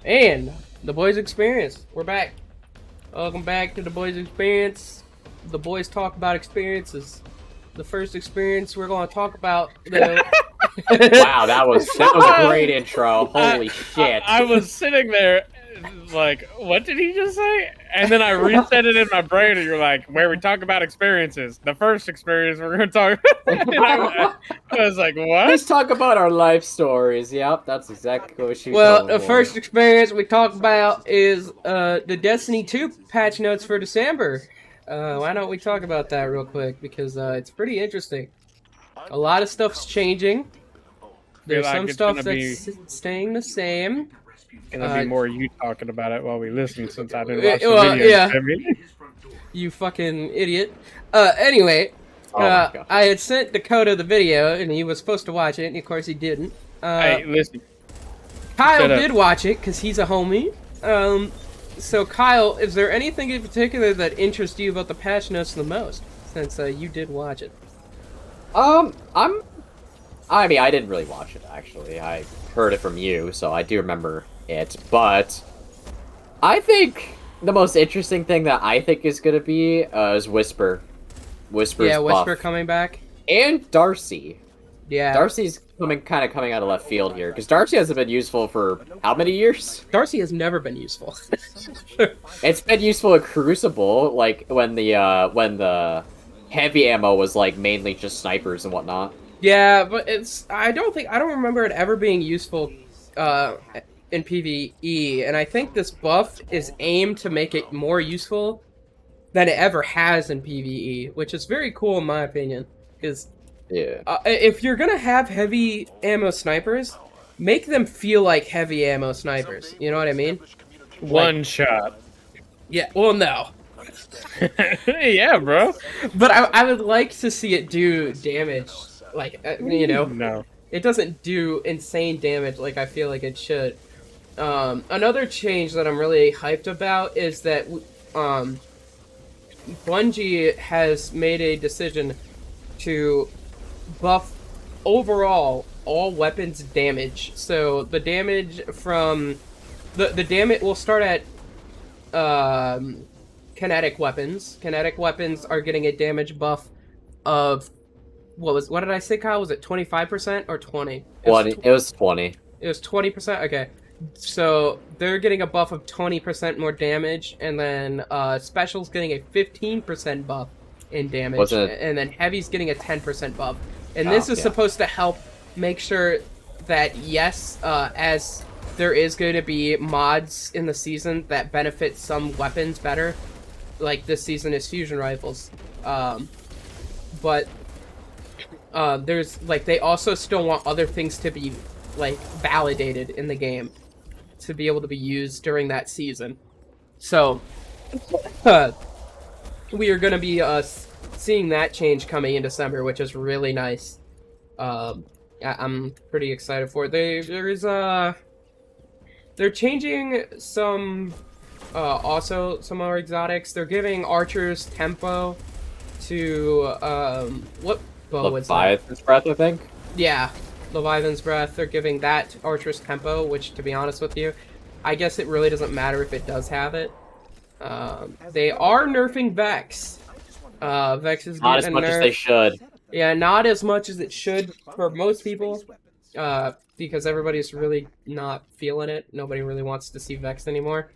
And the boys experience. We're back. Welcome back to the boys experience. The boys talk about experiences. The first experience we're going to talk about. Wow, that was a great intro. Holy shit! I was sitting there, like, what did he just say? And then I reset it in my brain, and you're like, where we talk about experiences. The first experience we're going to talk. And I was like, what? Let's talk about our life stories. Yep, that's exactly what she's. Well, the first experience we talk about is the Destiny 2 patch notes for December. Why don't we talk about that real quick? Because it's pretty interesting. A lot of stuff's changing. There's some stuff that's staying the same. It'll be more you talking about it while we listen, since I didn't watch the video. Yeah. You fucking idiot. Anyway, I had sent Dakota the video, and he was supposed to watch it, and of course he didn't. Hey, listen. Kyle did watch it, because he's a homie. So Kyle, is there anything in particular that interests you about the patch notes the most, since you did watch it? I mean, I didn't really watch it, actually. I heard it from you, so I do remember it. But I think the most interesting thing that I think is going to be is Whisper. Whisper's Whisper buff. Coming back. And Darcy. Yeah. Darcy's kind of coming out of left field here, because Darcy hasn't been useful for how many years? Darcy has never been useful. It's been useful in Crucible, like when the heavy ammo was like mainly just snipers and whatnot. Yeah, but I don't remember it ever being useful in PvE, and I think this buff is aimed to make it more useful than it ever has in PvE, which is very cool in my opinion, because if you're gonna have heavy ammo snipers, make them feel like heavy ammo snipers, you know what I mean? One shot. Yeah, well, no. Yeah, bro. But I would like to see it do damage. Like, you know, no, it doesn't do insane damage like I feel like it should. Another change that I'm really hyped about is that Bungie has made a decision to buff overall all weapons damage. So the damage from the damage will start at kinetic weapons. Kinetic weapons are getting a damage buff of what did I say, Kyle? Was it 25% or 20? It was 20. It was 20%? Okay. So they're getting a buff of 20% more damage, and then Special's getting a 15% buff in damage, and then Heavy's getting a 10% buff. And this is supposed to help make sure that, yes, as there is going to be mods in the season that benefit some weapons better, like this season is fusion rifles, but there's, like, they also still want other things to be, like, validated in the game to be able to be used during that season. So, we are going to be seeing that change coming in December, which is really nice. I'm pretty excited for it. They're changing some, also some other exotics. They're giving archers tempo to, what bow was that? Leviathan's Breath, I think? Yeah, Leviathan's Breath. They're giving that archer's tempo, which, to be honest with you, I guess it really doesn't matter if it does have it. They are nerfing Vex. Vex is not as much as they should. Yeah, not as much as it should for most people, because everybody's really not feeling it. Nobody really wants to see Vex anymore.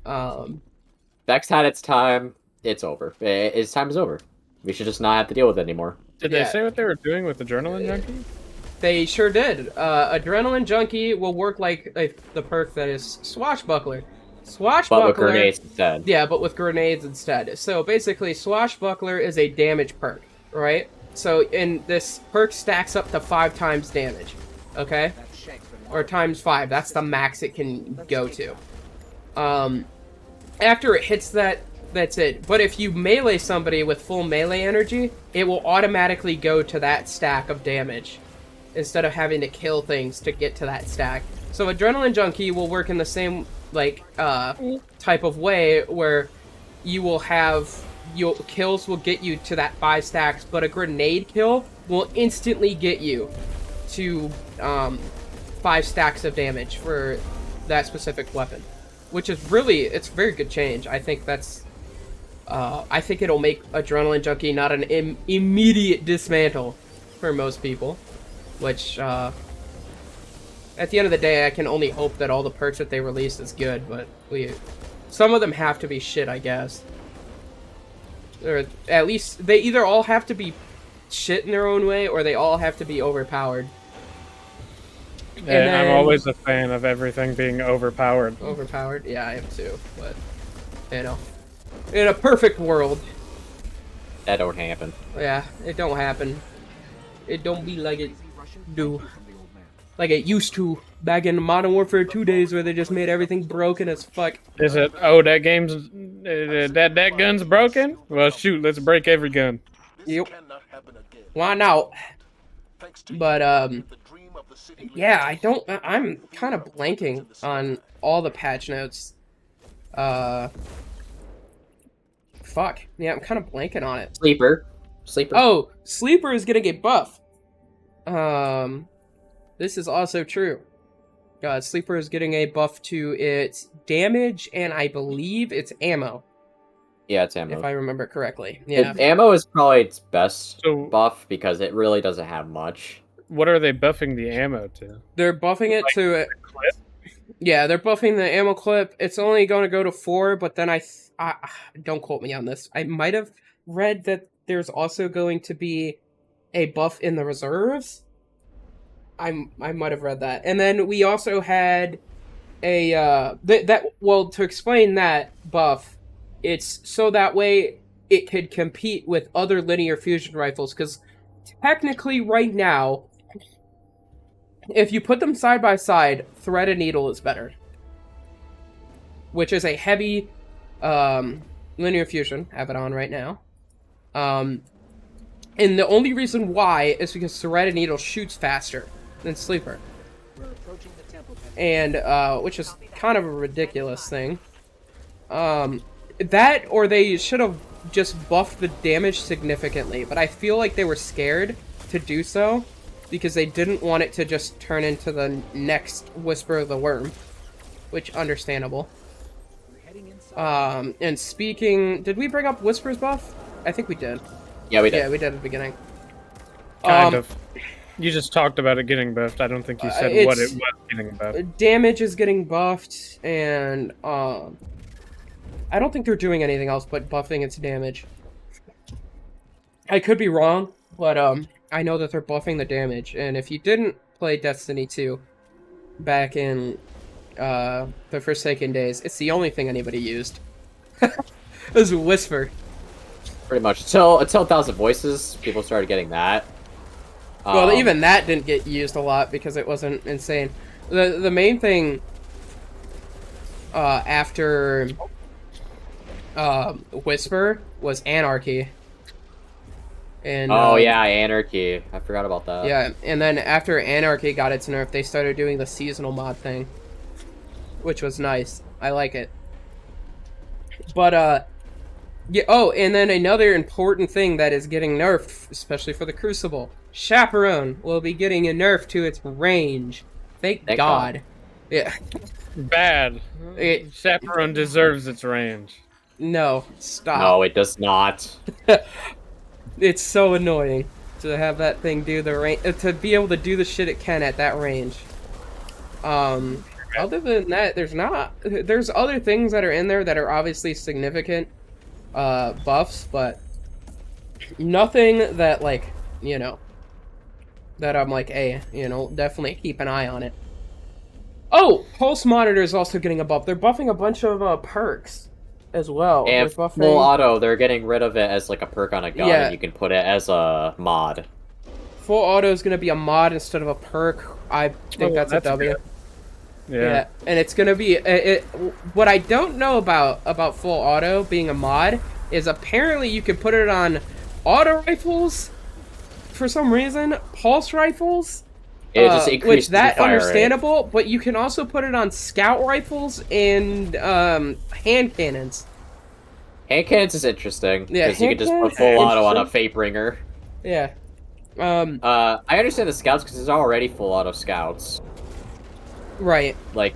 Vex had its time. It's over. Its time is over. We should just not have to deal with it anymore. Did they say what they were doing with Adrenaline Junkie? They sure did. Adrenaline Junkie will work like the perk that is Swashbuckler. Swashbuckler. But with grenades instead. Yeah, but with grenades instead. So basically, Swashbuckler is a damage perk, right? So in this perk stacks up to 5 times damage, okay? Or times 5. That's the max it can go to. After it hits that, that's it. But if you melee somebody with full melee energy, it will automatically go to that stack of damage instead of having to kill things to get to that stack. So Adrenaline Junkie will work in the same, like, type of way where you will have... Your kills will get you to that 5 stacks, but a grenade kill will instantly get you to 5 stacks of damage for that specific weapon, which is really, it's a very good change. I think that's, I think it'll make Adrenaline Junkie not an immediate dismantle for most people, which, at the end of the day, I can only hope that all the perks that they release is good, but some of them have to be shit, I guess. Or at least, they either all have to be shit in their own way, or they all have to be overpowered. Yeah, I'm always a fan of everything being overpowered. Overpowered? Yeah, I am too, but, you know, in a perfect world. That don't happen. Yeah, it don't happen. It don't be like it do. Like it used to back in Modern Warfare 2 days where they just made everything broken as fuck. Is it, oh, that game's, that gun's broken? Well, shoot, let's break every gun. Yep. Why not? But, yeah, I'm kind of blanking on all the patch notes. Fuck. Yeah, I'm kind of blanking on it. Sleeper. Oh, Sleeper is gonna get buff. This is also true. Sleeper is getting a buff to its damage, and I believe it's ammo. Yeah, it's ammo. If I remember correctly. Yeah. Ammo is probably its best So- buff because it really doesn't have much. What are they buffing the ammo to? They're buffing it to... Clip? Yeah, they're buffing the ammo clip. It's only going to go to 4, but then I don't quote me on this. I might have read that there's also going to be a buff in the reserves. I might have read that. And then we also had a well, to explain that buff, it's so that way it could compete with other linear fusion rifles, because technically right now, if you put them side by side, Thread and Needle is better, which is a heavy linear fusion. Have it on right now. And the only reason why is because Thread and Needle shoots faster than Sleeper. And, which is kind of a ridiculous thing. That, or they should have just buffed the damage significantly, but I feel like they were scared to do so, because they didn't want it to just turn into the next Whisper of the Worm, which, understandable. And speaking, did we bring up Whisper's buff? I think we did. Yeah, we did. Yeah, we did at the beginning. Kind of. You just talked about it getting buffed. I don't think you said what it was getting buffed. Damage is getting buffed, and I don't think they're doing anything else but buffing its damage. I could be wrong, but I know that they're buffing the damage. And if you didn't play Destiny 2 back in the Forsaken days, it's the only thing anybody used. It was Whisper. Pretty much. Until 1,000 Voices, people started getting that. Well, even that didn't get used a lot because it wasn't insane. The main thing after Whisper was Anarchy. And yeah, Anarchy. I forgot about that. Yeah, and then after Anarchy got its nerf, they started doing the seasonal mod thing, which was nice. I like it. But yeah. Oh, and then another important thing that is getting nerfed, especially for the Crucible. Chaperone will be getting a nerf to its range. Thank God. Yeah. Bad. Chaperone deserves its range. No, stop. No, it does not. It's so annoying to have that thing do the range, to be able to do the shit it can at that range. Other than that, there's other things that are in there that are obviously significant buffs, but nothing that, like, you know, that I'm like, hey, you know, definitely keep an eye on it. Oh, Pulse Monitor is also getting a buff. They're buffing a bunch of perks as well. And full auto, they're getting rid of it as like a perk on a gun, and you can put it as a mod. Full auto is going to be a mod instead of a perk. I think that's a W. Yeah, and it's going to be... what I don't know about full auto being a mod is apparently you can put it on auto rifles for some reason, pulse rifles, it just increases which that the fire understandable, rate. but you can also put it on scout rifles and hand cannons. Hand cannons is interesting because you can just put cannons full auto on a Fate Bringer. Yeah. I understand the scouts because there's already full auto scouts. Right. Like,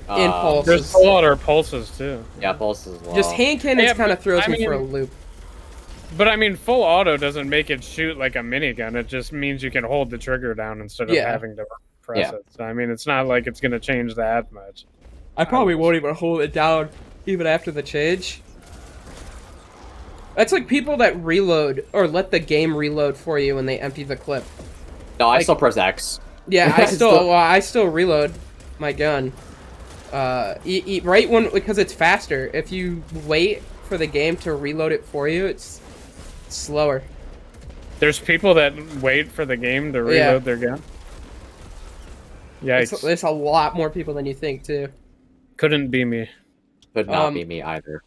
In pulses. There's full auto pulses too. Yeah, pulses as well. Just hand cannons Yeah, kind of but, throws I me for a mean- loop. But I mean, full auto doesn't make it shoot like a minigun. It just means you can hold the trigger down instead of having to press it. So I mean, it's not like it's gonna change that much. I probably won't even hold it down even after the change. That's like people that reload or let the game reload for you when they empty the clip. No, I still press X. Yeah, I still reload my gun. Right when, because it's faster. If you wait for the game to reload it for you, it's slower. There's people that wait for the game to reload their gun. Yikes! There's a lot more people than you think too. Couldn't be me. Could not be me either.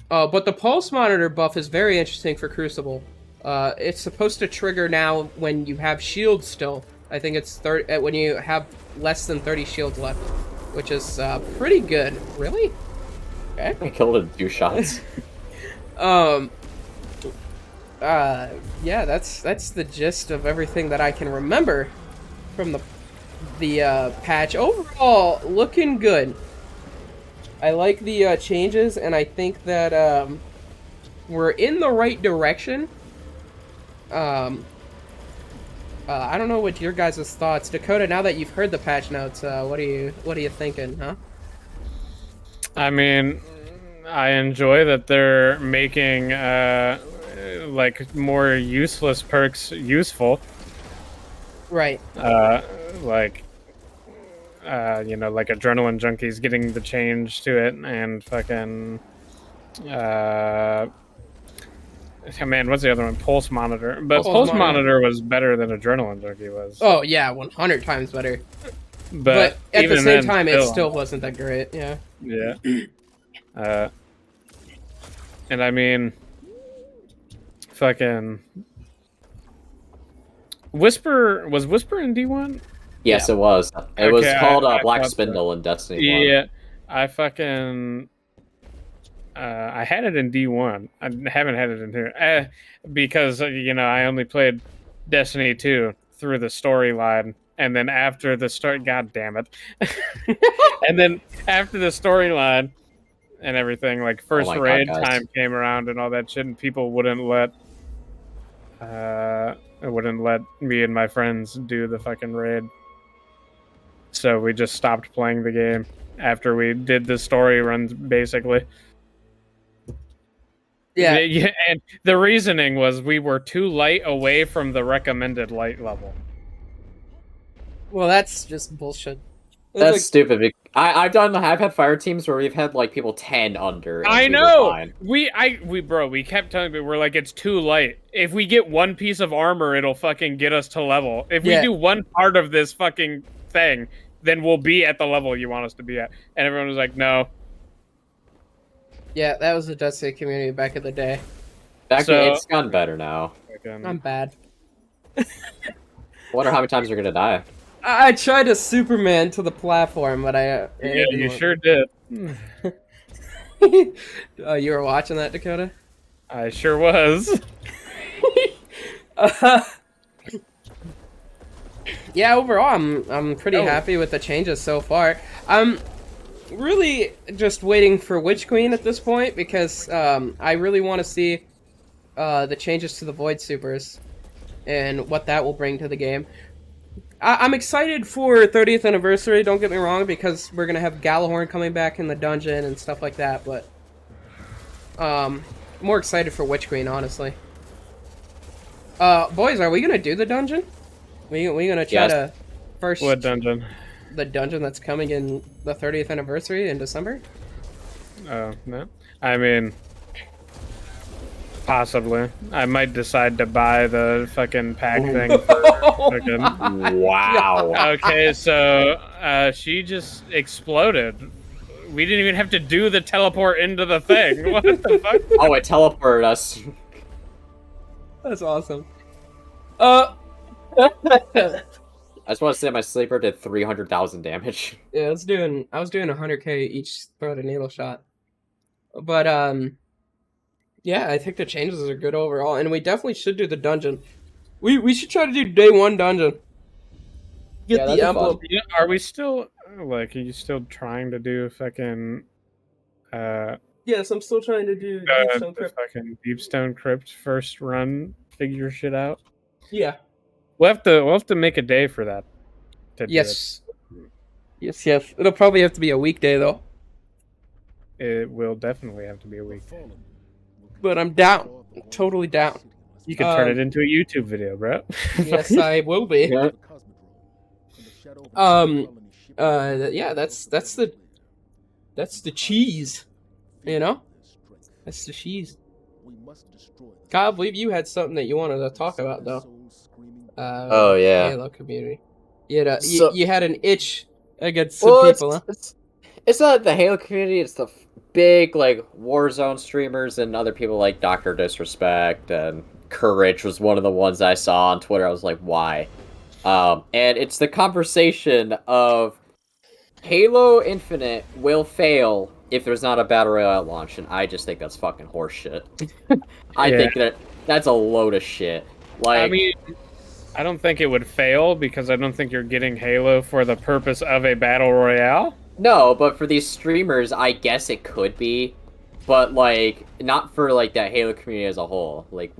But the pulse monitor buff is very interesting for Crucible. It's supposed to trigger now when you have shields still. I think it's when you have less than 30 shields left, which is pretty good. Really? Okay. I killed it in 2 shots. Yeah, that's the gist of everything that I can remember from the patch. Overall, looking good. I like the changes, and I think that we're in the right direction. I don't know what your guys' thoughts, Dakota. Now that you've heard the patch notes, what are you thinking, huh? I mean, I enjoy that they're making like more useless perks useful. Right. Like like adrenaline junkies getting the change to it, and fucking man, what's the other one? Pulse monitor. But Pulse monitor was better than adrenaline junkie was. Oh yeah, 100 times better. But at the same then, time, it still wasn't that great. Yeah. Yeah. And I mean, fucking Whisper in D1? Yes, it was. It was called Black Spindle in Destiny 1. Yeah, I fucking I had it in D1. I haven't had it in here because I only played Destiny 2 through the storyline, and then after the story, god damn it, and then after the storyline and everything, like first raid time came around and all that shit, and people wouldn't let me and my friends do the fucking raid. So we just stopped playing the game after we did the story runs, basically. Yeah. And the reasoning was we were too light away from the recommended light level. Well, that's just bullshit. That's stupid. I've had fire teams where we've had like people 10 under. And I know. We kept telling people, we're like, it's too light. If we get one piece of armor, it'll fucking get us to level. If we do one part of this fucking thing, then we'll be at the level you want us to be at. And everyone was like, no. Yeah, that was the Destiny community back in the day. It's gotten better now. I'm bad. I wonder how many times you're gonna die. I tried to Superman to the platform, but yeah, you sure did. You were watching that, Dakota? I sure was. Yeah, overall, I'm pretty happy with the changes so far. I'm really just waiting for Witch Queen at this point because I really want to see the changes to the Void Supers and what that will bring to the game. I'm excited for 30th anniversary, don't get me wrong, because we're going to have Galahorn coming back in the dungeon and stuff like that, but more excited for Witch Queen, honestly. Boys, are we going to do the dungeon? We going to try to first... What dungeon? The dungeon that's coming in the 30th anniversary in December? Oh, no. I mean, possibly. I might decide to buy the fucking pack thing for fucking... Wow. Okay, so she just exploded. We didn't even have to do the teleport into the thing. What the fuck? Oh, it teleported us. That's awesome. I just want to say my sleeper did 300,000 damage. Yeah, I was doing 100k each throw a needle shot. But yeah, I think the changes are good overall, and we definitely should do the dungeon. We should try to do day 1 dungeon. Get the emblem. Are we still? Like, are you still trying to do fucking Yes, I'm still trying to do the fucking Deepstone Crypt first run figure shit out? Yeah. We'll have to make a day for that. Yes. Yes. It'll probably have to be a weekday though. It will definitely have to be a weekday. But I'm down. Totally down. You can turn it into a YouTube video, bro. Yes, I will be. Yeah. Yeah, that's the cheese. You know? That's the cheese. Kyle, I believe you had something that you wanted to talk about though. Oh yeah. Halo community. You had, So- you had an itch against some people, huh? It's not the Halo community. It's the big like Warzone streamers and other people like Dr. Disrespect and Courage was one of the ones I saw on Twitter. I was like, why? And it's the conversation of Halo Infinite will fail if there's not a battle royale at launch, and I just think that's fucking horseshit. I think that's a load of shit. Like, I mean, I don't think it would fail because I don't think you're getting Halo for the purpose of a battle royale. no, but for these streamers, I guess it could be, but like not for like that Halo community as a whole. Like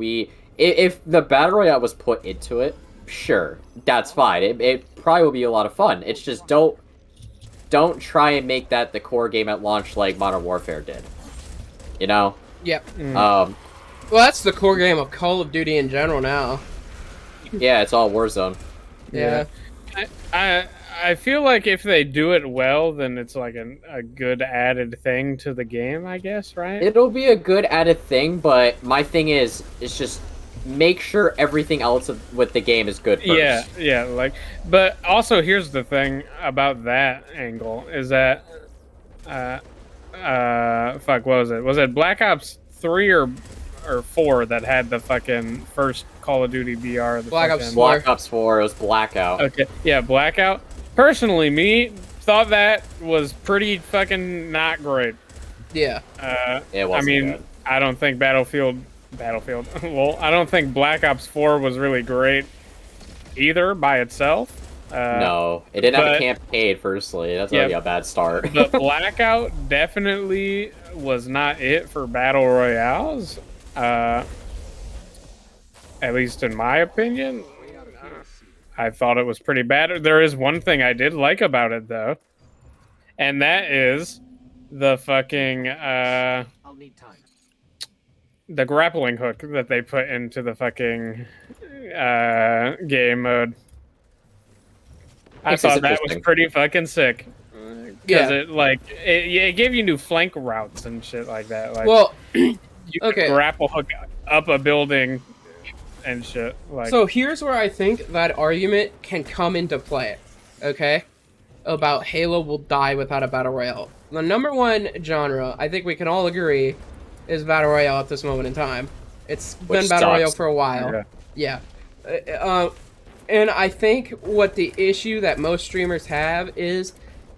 if the battle royale was put into it, sure, that's fine. It probably will be a lot of fun. It's just don't try and make that the core game at launch like Modern Warfare did. You know? Yep. Well, that's the core game of Call of Duty in general now. Yeah, it's all Warzone. Yeah. I feel like if they do it well, then it's like a good added thing to the game, I guess, right? It'll be a good added thing, but my thing is just make sure everything else with the game is good first. Yeah, like, but also here's the thing about that angle is that, fuck, what was it? Was it Black Ops 3 or 4 that had the fucking first Call of Duty BR? Black Ops 4. Black Ops 4, it was Blackout. Okay, yeah, Blackout. Personally, me thought that was pretty fucking not great. Yeah. It wasn't good. I don't think Battlefield. Well, I don't think Black Ops 4 was really great either by itself. No, it didn't have a campaign. Firstly, that's already a bad start. But Blackout definitely was not it for battle royales. At least in my opinion, I thought it was pretty bad. There is one thing I did like about it though, and that is the fucking the grappling hook that they put into the fucking game mode. I thought that was pretty fucking sick. Because it gave you new flank routes and shit like that. Like, well, you could grapple hook up a building and shit. Like, so here's where I think that argument can come into play. Okay, about Halo will die without a battle royale. The number one genre, I think we can all agree, is battle royale at this moment in time. It's been battle royale for a while. Yeah. And I think what the issue that most streamers have is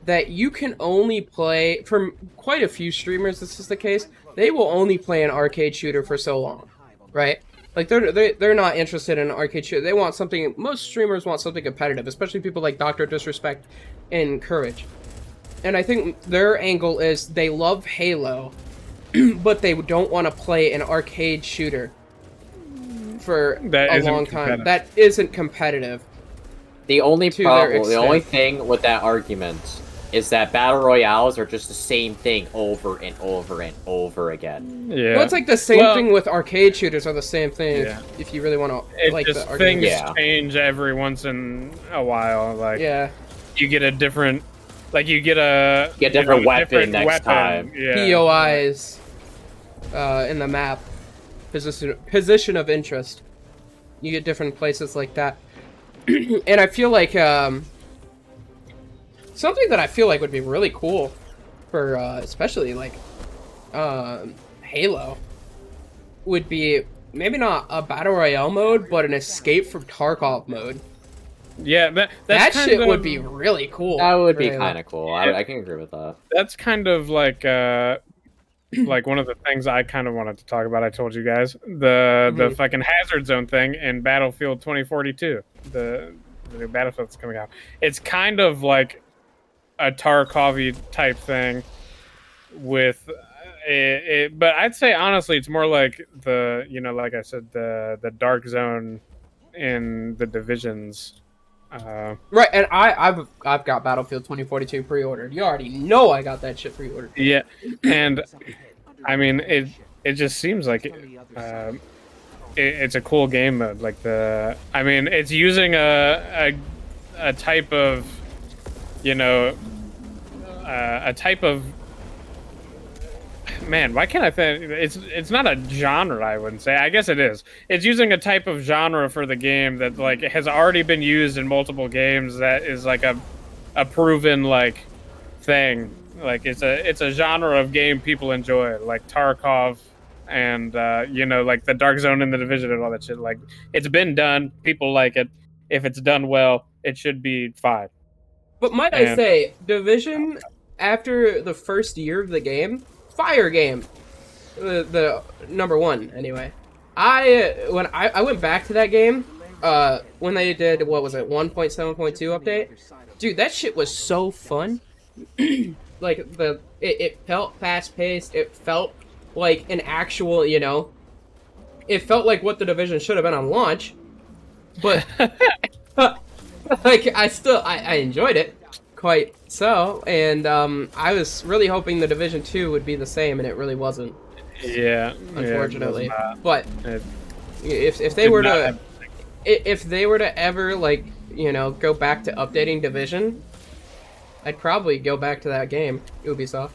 that you can only play, for quite a few streamers this is the case, they will only play an arcade shooter for so long, right? Like they're not interested in an arcade shooter. They want something, most streamers want something competitive, especially people like Dr. Disrespect and Courage. And I think their angle is they love Halo, but they don't want to play an arcade shooter for a long time. That isn't competitive. The only problem, the only thing with that argument is that battle royales are just the same thing over and over and over again. Yeah. Well, it's like the same thing with arcade shooters are the same thing. Yeah. If you really want to, like, just the things argument. change every once in a while. Like, yeah, you get a different, like you get a different weapon next time. Yeah. POIs in the map, position of interest. You get different places like that, and I feel like something that I feel like would be really cool for especially like Halo would be maybe not a battle royale mode, but an escape from Tarkov mode. Yeah, that shit would be really cool. That would be kind of cool. I can agree with that. That's kind of like one of the things I kind of wanted to talk about. I told you guys the fucking hazard zone thing in Battlefield 2042, the new Battlefield that's coming out. It's kind of like a Tarkovy type thing with it, but I'd say honestly it's more like the, you know, like I said, the dark zone in the Divisions. Right, and I've got Battlefield 2042 pre-ordered. You already know I got that shit pre-ordered. Yeah, and I mean it just seems like it's a cool game mode. Like I mean, it's using a type of, you know, a type of, man, why can't I think? It's not a genre, I wouldn't say. I guess it is. It's using a type of genre for the game that like has already been used in multiple games. That is like a proven like thing. Like it's a genre of game people enjoy, like Tarkov and you know, like the Dark Zone and the Division and all that shit. Like it's been done. People like it. If it's done well, it should be fine. But might I say, Division, after the first year of the game, fire game, the number one anyway. When I went back to that game, when they did, what was it, 1.7.2 update, dude, that shit was so fun. Like it felt fast paced. It felt like an actual, you know, it felt like what the Division should have been on launch, but like I enjoyed it quite so, and I was really hoping the Division 2 would be the same, and it really wasn't. Yeah, unfortunately. Yeah, but if they were to ever, like, you know, go back to updating Division, I'd probably go back to that game, Ubisoft.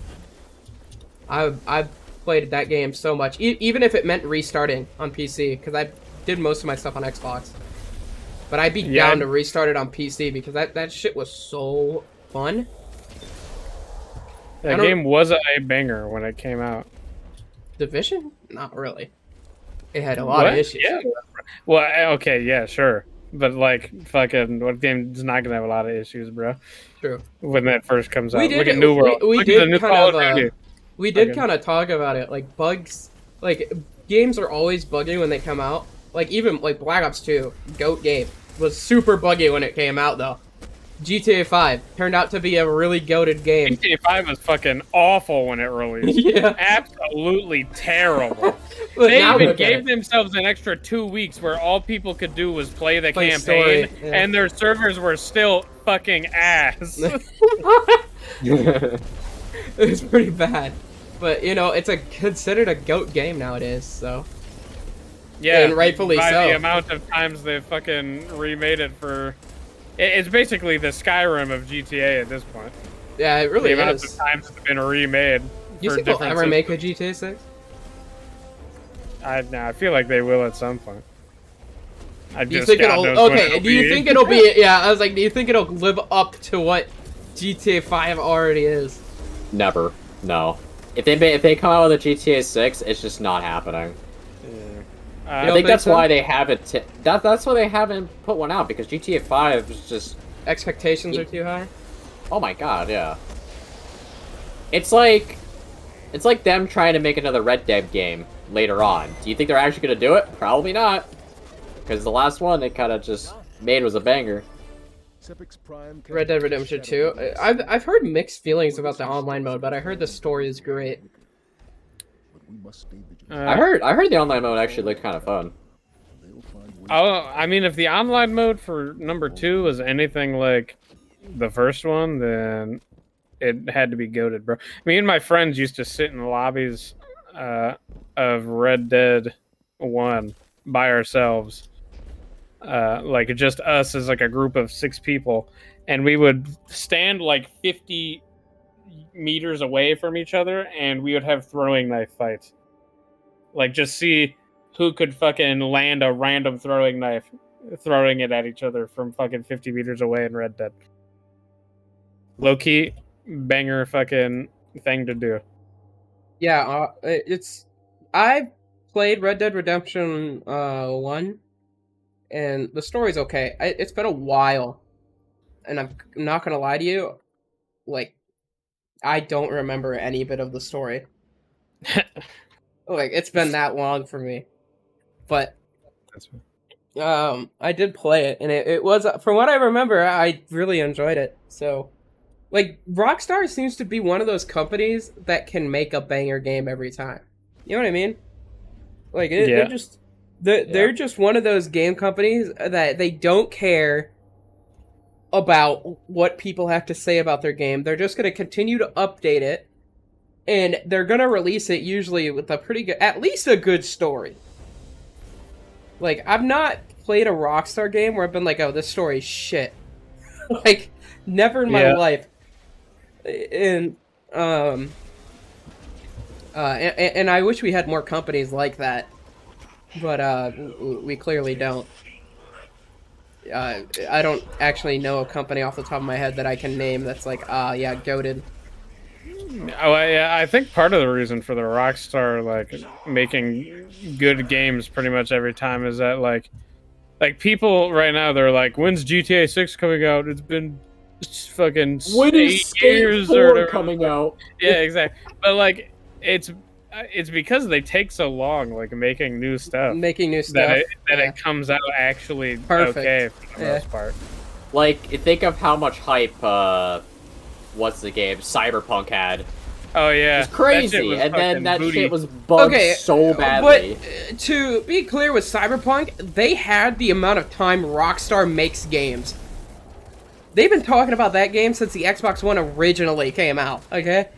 I've played that game so much, even if it meant restarting on PC, because I did most of my stuff on Xbox. But I'd be down to restart it on PC because that shit was so fun. That game was a banger when it came out. Division? Not really. It had a lot of issues. Yeah. Well, okay, yeah, sure. But like, fucking, what game is not gonna have a lot of issues, bro? True. When that first comes out, Look at New World. We did kind of talk about it. Like bugs, like games are always buggy when they come out. Like even like Black Ops 2, GOAT game, was super buggy when it came out though. GTA 5 turned out to be a really goated game. GTA 5 was fucking awful when it released. Yeah. Absolutely terrible. They even gave themselves an extra 2 weeks where all people could do was play the campaign, and their servers were still fucking ass. It was pretty bad. But, you know, it's considered a GOAT game nowadays, so... Yeah, and rightfully by so. The amount of times they fucking remade it for... It's basically the Skyrim of GTA at this point. Yeah, it really is. The amount of times it's been remade. Do you think they'll ever make a GTA 6? I feel like they will at some point. Do you think it'll be... Yeah, I was like, do you think it'll live up to what GTA 5 already is? Never. No. If they come out with a GTA 6, it's just not happening. I think that's why they haven't. That's why they haven't put one out, because GTA 5 is just expectations are too high. Oh my god, yeah. It's like them trying to make another Red Dead game later on. Do you think they're actually gonna do it? Probably not, because the last one they kind of just made was a banger. Red Dead Redemption 2. I've heard mixed feelings about the online mode, but I heard the story is great. I heard the online mode actually looked kind of fun. Oh, I mean, if the online mode for number 2 was anything like the first one, then it had to be goated, bro. Me and my friends used to sit in the lobbies of Red Dead 1 by ourselves, like just us as like a group of 6 people, and we would stand like 50 meters away from each other, and we would have throwing knife fights. Like, just see who could fucking land a random throwing knife, throwing it at each other from fucking 50 meters away in Red Dead. Low-key, banger fucking thing to do. Yeah, I've played Red Dead Redemption 1, and the story's okay. It's been a while, and I'm not gonna lie to you, like, I don't remember any bit of the story. Like, it's been that long for me. But I did play it, and it was, from what I remember, I really enjoyed it. So Like, Rockstar seems to be one of those companies that can make a banger game every time. You know what I mean? Like, they're just one of those game companies that they don't care about what people have to say about their game. They're just going to continue to update it, and they're going to release it usually with a pretty good, at least a good story. Like, I've not played a Rockstar game where I've been like, oh, this story's shit. Like, never in my life. And I wish we had more companies like that, but we clearly don't. I don't actually know a company off the top of my head that I can name that's like, yeah, goated. Oh, yeah, I think part of the reason for the Rockstar like making good games pretty much every time is that like people right now they're like, when's GTA 6 coming out? It's been fucking 8 years or whatever. Coming out. Yeah, exactly. But like it's because they take so long like making new stuff. That it comes out actually perfect. Okay for the most part. Like, think of how much hype what's the game? Cyberpunk had. Oh yeah. It's crazy. And then that shit was bugged so badly. But to be clear with Cyberpunk, they had the amount of time Rockstar makes games. They've been talking about that game since the Xbox One originally came out, okay?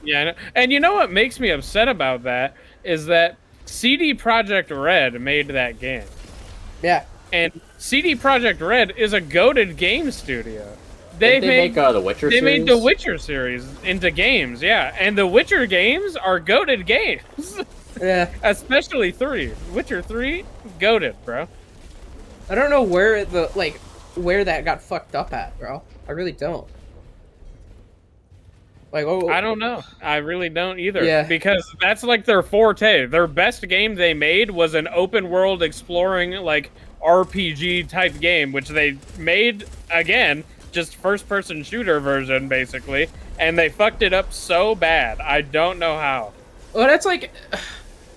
Yeah, I know. And you know what makes me upset about that is that CD Projekt Red made that game. Yeah. And CD Projekt Red is a goated game studio. They make the Witcher series? They made the Witcher series into games, yeah. And the Witcher games are goated games. Yeah. Especially 3. Witcher 3, goated, bro. I don't know where where that got fucked up at, bro. I really don't. Like, I don't know. I really don't either. Yeah. Because that's like their forte. Their best game they made was an open world exploring like RPG type game, which they made again, just first person shooter version basically, and they fucked it up so bad. I don't know how. Well, that's like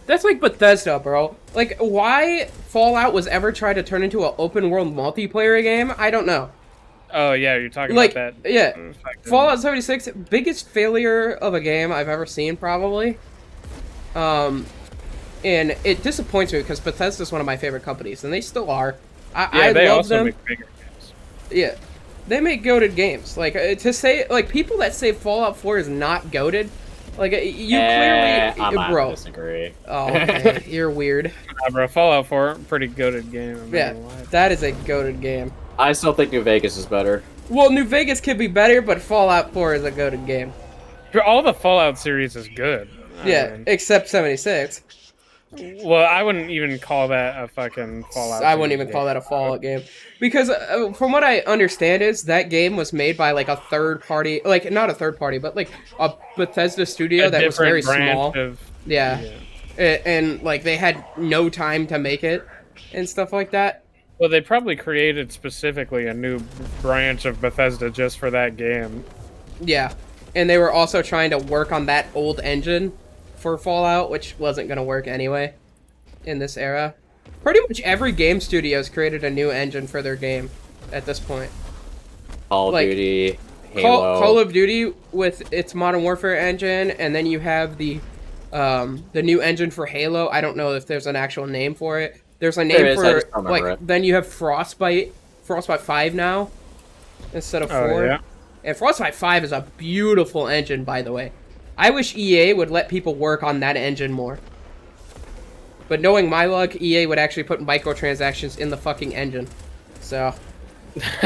Bethesda, bro. Like, why Fallout was ever tried to turn into an open world multiplayer game, I don't know. Oh yeah, you're talking about that. Yeah, Fallout 76, biggest failure of a game I've ever seen, probably. And it disappoints me because Bethesda's one of my favorite companies, and they still are. I they love also them. make bigger games. Yeah, they make goated games. Like, to say, like, people that say Fallout 4 is not goated, like, you clearly, bro. Disagree. Oh, okay. You're weird. Nah, bro, Fallout 4, pretty goated game. Yeah, that is a goated game. I still think New Vegas is better. Well, New Vegas could be better, but Fallout 4 is a goated game. All the Fallout series is good. I mean, except 76. Well, I wouldn't even call that a fucking Fallout. I wouldn't even call that a Fallout game. Because from what I understand is, that game was made by, like, a third party, like, not a third party, but, like, a Bethesda studio that was very small. Yeah. And, like, they had no time to make it and stuff like that. Well, they probably created specifically a new branch of Bethesda just for that game. Yeah. And they were also trying to work on that old engine for Fallout, which wasn't going to work anyway in this era. Pretty much every game studio has created a new engine for their game at this point. Call of Duty, Halo. Call of Duty with its Modern Warfare engine, and then you have the new engine for Halo. I don't know if there's an actual name for it. There's a name for, like, then you have Frostbite 5 now instead of 4. Oh, yeah. And Frostbite 5 is a beautiful engine, by the way. I wish EA would let people work on that engine more. But knowing my luck, EA would actually put microtransactions in the fucking engine. So.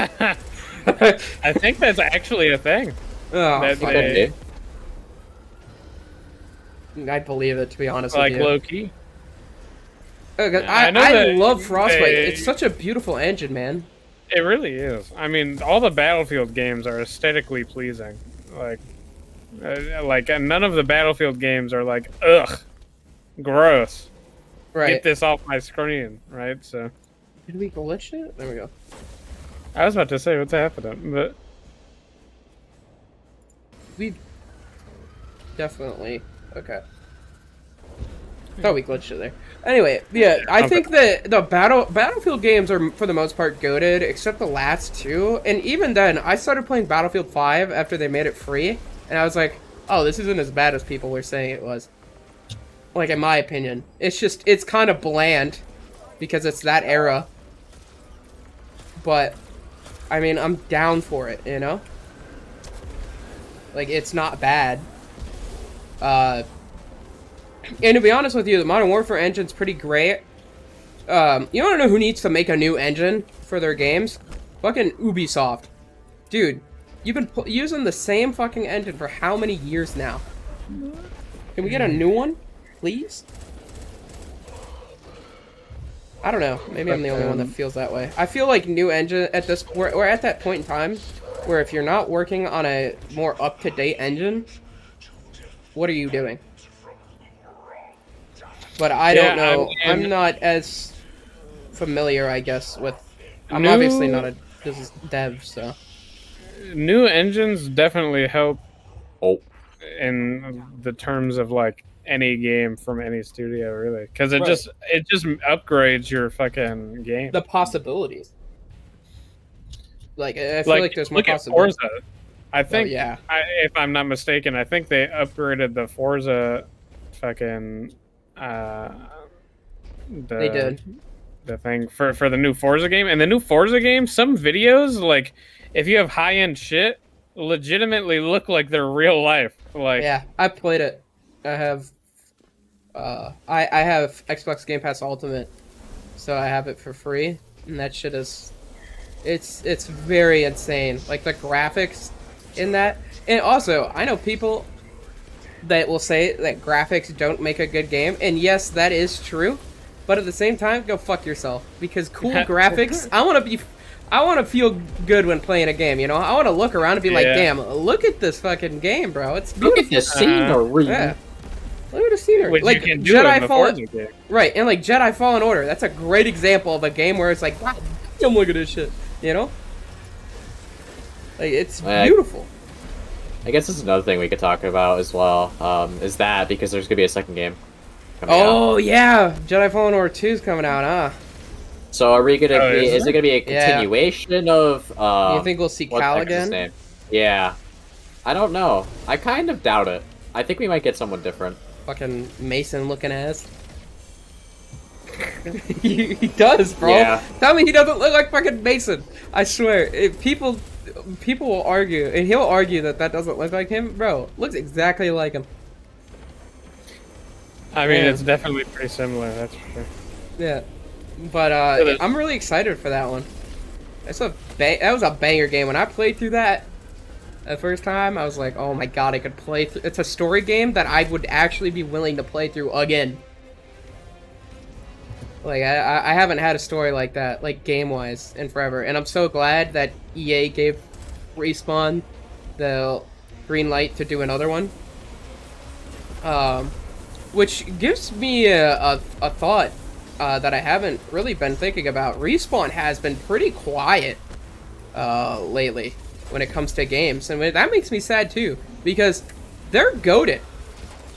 I think that's actually a thing. Oh, I believe it, to be honest with like you. low-key. I love Frostbite. It's such a beautiful engine, man. It really is. I mean, all the Battlefield games are aesthetically pleasing. Like none of the Battlefield games are like, ugh, gross. Right. Get this off my screen, right? So. Did we glitch it? There we go. I was about to say what's happening, but we definitely Thought we glitched it there. Anyway, yeah, I think that the Battlefield games are for the most part goated, except the last two. And even then, I started playing Battlefield 5 after they made it free, and I was like, oh, this isn't as bad as people were saying it was. Like, in my opinion. It's kind of bland, because it's that era. But, I mean, I'm down for it, you know? Like, it's not bad. And to be honest with you, the Modern Warfare engine's pretty great. You want to know who needs to make a new engine for their games? Fucking Ubisoft. Dude, you've been using the same fucking engine for how many years now? Can we get a new one, please? I don't know. Maybe I'm the only one that feels that way. I feel like new engine at this... We're at that point in time where if you're not working on a more up-to-date engine, what are you doing? But I don't know. I'm not as familiar, I guess, with... I'm obviously not a dev, so... New engines definitely help in the terms of, like, any game from any studio, really. Because it just upgrades your fucking game. The possibilities. Like, I feel like there's more possibilities. Look at Forza. I think, if I'm not mistaken, I think they upgraded the Forza fucking... they did the thing for the new Forza game, and the new Forza game, some videos, like, if you have high-end shit, legitimately look like they're real life. Like, yeah, I played it. I have I have Xbox Game Pass Ultimate, so I have it for free, and that shit is it's very insane. Like, the graphics in that. And also, I know people that will say that graphics don't make a good game, and yes, that is true, but at the same time, go fuck yourself, because cool graphics, I want to feel good when playing a game, you know? I want to look around and be like, damn, look at this fucking game, bro. It's beautiful. Look at the scenery. Yeah. Look at the scenery. Which like, you can do Jedi Fallen... Right, and like Jedi Fallen Order, that's a great example of a game where it's like, God damn, look at this shit, you know? Like, it's beautiful. I guess this is another thing we could talk about as well, is that, because there's going to be a second game coming out. Yeah! Jedi Fallen Order 2 is coming out, huh? So are we going to be, is it going to be a continuation of, you think we'll see Cal again? Name? Yeah. I don't know. I kind of doubt it. I think we might get someone different. Fucking Mason looking ass. he does, bro. Yeah. Tell me he doesn't look like fucking Mason. I swear. People will argue, and he'll argue that doesn't look like him. Bro, looks exactly like him. I mean, it's definitely pretty similar, that's for sure. Yeah. But I'm really excited for that one. That was a banger game. When I played through that the first time, I was like, oh my god, I could play through. It's a story game that I would actually be willing to play through again. Like, I haven't had a story like that, like, game-wise, in forever. And I'm so glad that EA gave Respawn the green light to do another one. Which gives me a thought that I haven't really been thinking about. Respawn has been pretty quiet lately when it comes to games. And that makes me sad, too, because they're goated,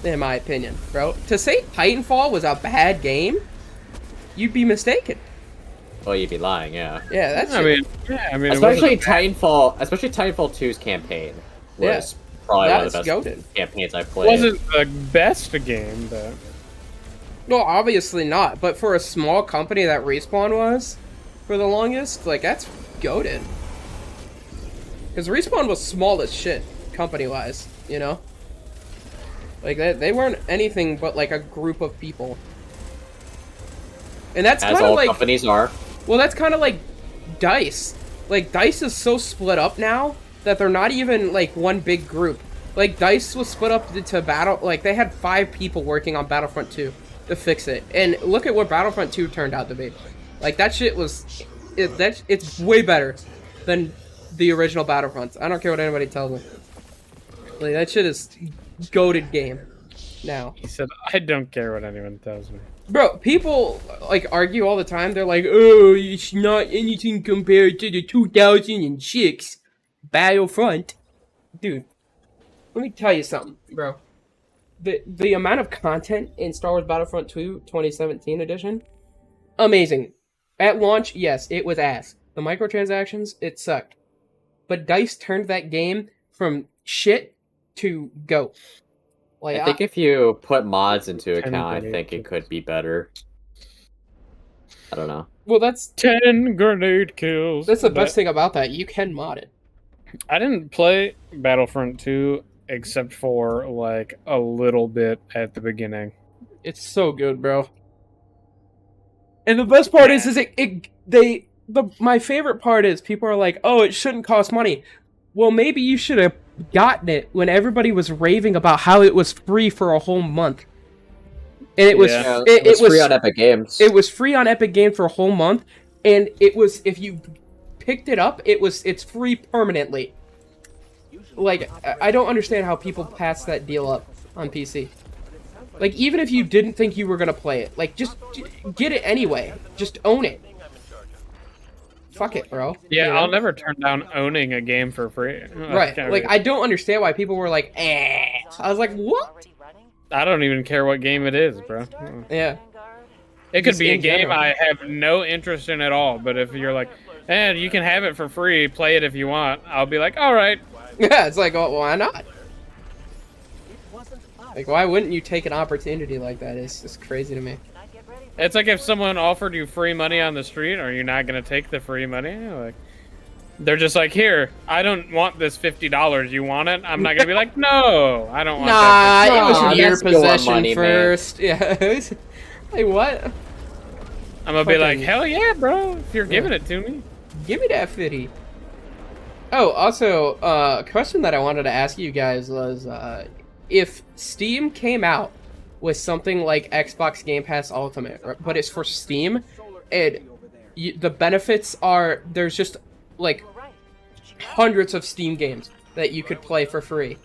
in my opinion, bro. To say Titanfall was a bad game, you'd be mistaken. Well, you'd be lying, yeah. Yeah, that's. I mean, especially Titanfall 2's campaign was probably one of the best campaigns I've played. Wasn't the best game, but. No, obviously not. But for a small company that Respawn was, for the longest, like, that's goated. Because Respawn was small as shit, company-wise, you know. Like, they weren't anything but like a group of people. And that's kind of like... As all companies are. Well, that's kind of like DICE. Like, DICE is so split up now that they're not even, like, one big group. Like, DICE was split up into Like, they had 5 people working on Battlefront 2 to fix it. And look at what Battlefront 2 turned out to be. Like, that shit was... It's way better than the original Battlefronts. I don't care what anybody tells me. Like, that shit is goated game now. He said, I don't care what anyone tells me. Bro, people, like, argue all the time. They're like, oh, it's not anything compared to the 2006 Battlefront. Dude, let me tell you something, bro. the amount of content in Star Wars Battlefront 2 2017 edition, amazing. At launch, yes, it was ass. The microtransactions, it sucked. But DICE turned that game from shit to go. Like, I think if you put mods into account, I think it could be better. I don't know. Well, that's 10 grenade kills. That's the best thing about that. You can mod it. I didn't play Battlefront 2 except for like a little bit at the beginning. It's so good, bro. And the best part is my favorite part is people are like, "Oh, it shouldn't cost money." Well, maybe you should have gotten it when everybody was raving about how it was free for a whole month. And it was it was free on Epic Games. It was free on Epic Games for a whole month, and it was, if you picked it up, it's free permanently. Like, I don't understand how people pass that deal up on PC. Like, even if you didn't think you were gonna play it, like, just get it anyway. Just own it. Fuck it, bro. Yeah, you know? I'll never turn down owning a game for free. Right. Like, I don't understand why people were like, eh. I was like, what? I don't even care what game it is, bro. Yeah. It could Just be a in game general. I have no interest in at all, but if you're like, you can have it for free, play it if you want, I'll be like, all right. Yeah, it's like, oh, why not? Like, why wouldn't you take an opportunity like that? It's just crazy to me. It's like if someone offered you free money on the street, are you not going to take the free money? Like, they're just like, here, I don't want this $50. You want it? I'm not going to be like, no, I don't want that. Nah, it was your that's your possession money, first. Man. Yeah. Like, what? I'm going to be like, hell yeah, bro, if you're giving it to me. Give me that 50. Oh, also, a question that I wanted to ask you guys was, if Steam came out with something like Xbox Game Pass Ultimate, but it's for Steam, and the benefits are, there's just, like, hundreds of Steam games that you could play for free.